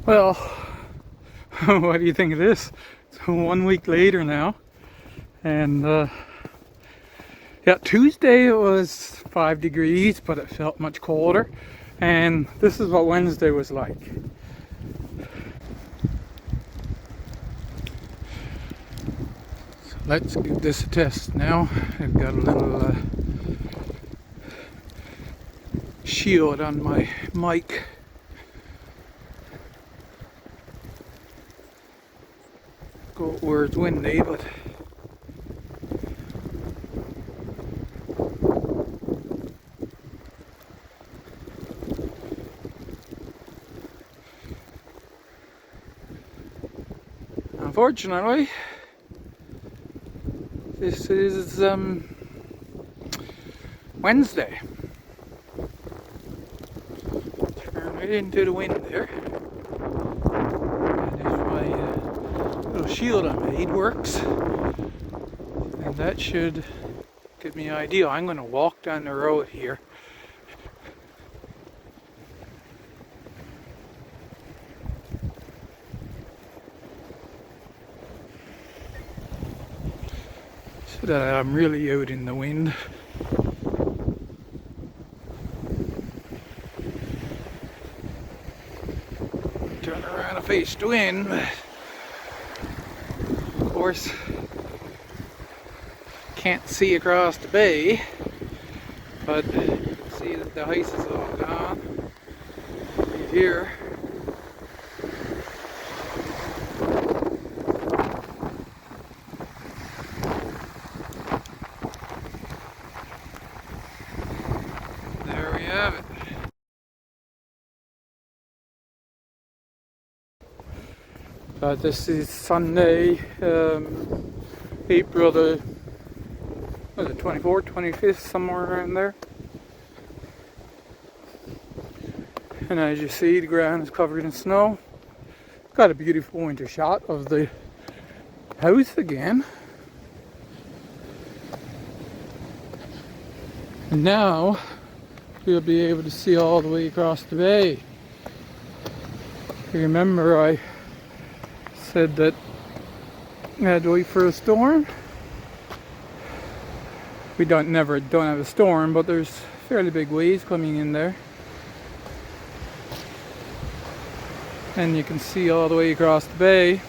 Well, what do you think of this? It's 1 week later now, and yeah, Tuesday it was 5 degrees, but it felt much colder, and this is what Wednesday was like. So let's give this a test now. I've got a little shield on my mic. Go where it's windy, but unfortunately this is Wednesday. Turn right into the wind there. And there's my little shield I made works, and that should give me an idea. I'm going to walk down the road here. So that I'm really out in the wind. Turn around and face the wind. Of course, can't see across the bay, but you can see that the ice is all gone. Right here. There we have it. This is Sunday, April the 24th, 25th, somewhere around there. And as you see, the ground is covered in snow. Got a beautiful winter shot of the house again. And now we'll be able to see all the way across the bay. You remember I said that I had to wait for a storm. We don't have a storm, but there's fairly big waves coming in there. And you can see all the way across the bay.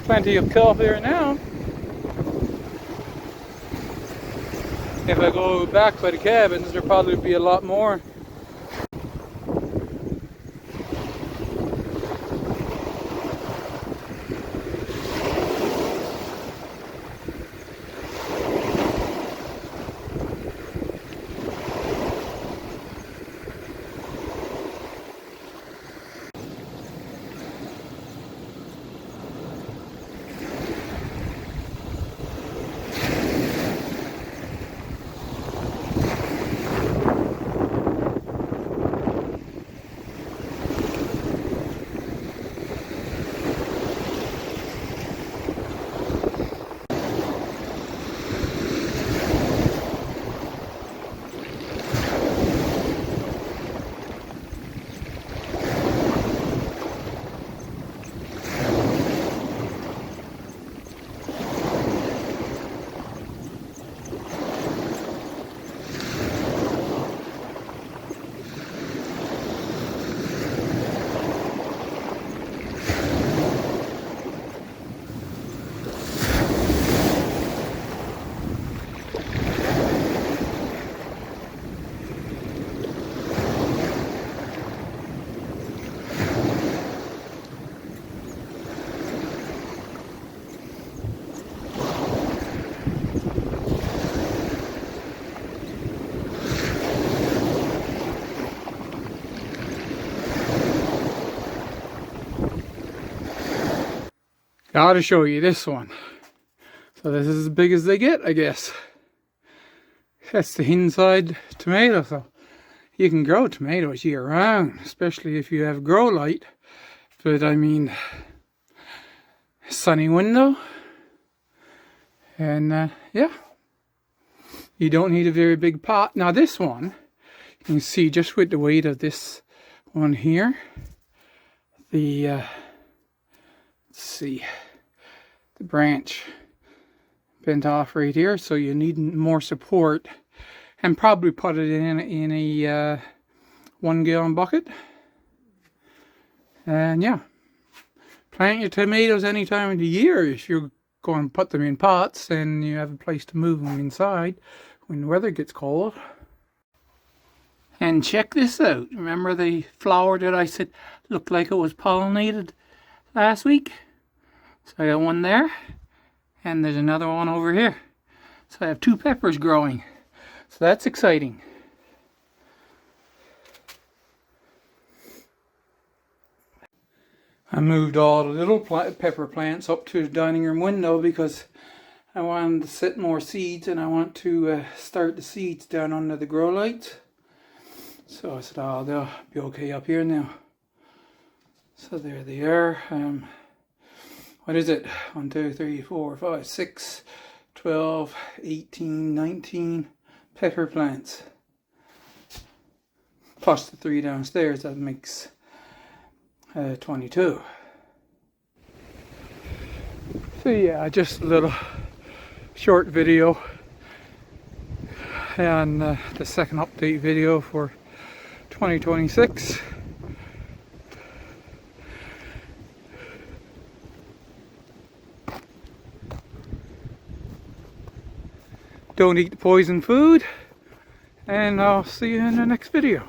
Plenty of kelp here now. If I go back by the cabins, there'll probably be a lot more. Gotta show you this one. So this is as big as they get, I guess. That's the inside tomato. So you can grow tomatoes year round, especially if you have grow light. But I mean, sunny window. And yeah, you don't need a very big pot. Now this one, you can see just with the weight of this one here, let's see, the branch bent off right here, so you need more support, and probably put it in a 1 gallon bucket. And yeah, plant your tomatoes any time of the year. If you're going to put them in pots and you have a place to move them inside when the weather gets cold. And check this out. Remember the flower that I said looked like it was pollinated last week? So I got one there, and there's another one over here. So I have 2 peppers growing. So that's exciting. I moved all the little pepper plants up to the dining room window because I wanted to set more seeds, and I want to start the seeds down under the grow lights. So I said, oh, they'll be okay up here now. So there they are. What is it? 1, 2, 3, 4, 5, 6, 12, 18, 19 pepper plants. Plus the 3 downstairs, that makes 22. So yeah, just a little short video, and the second update video for 2026. Don't eat the poison food, and I'll see you in the next video.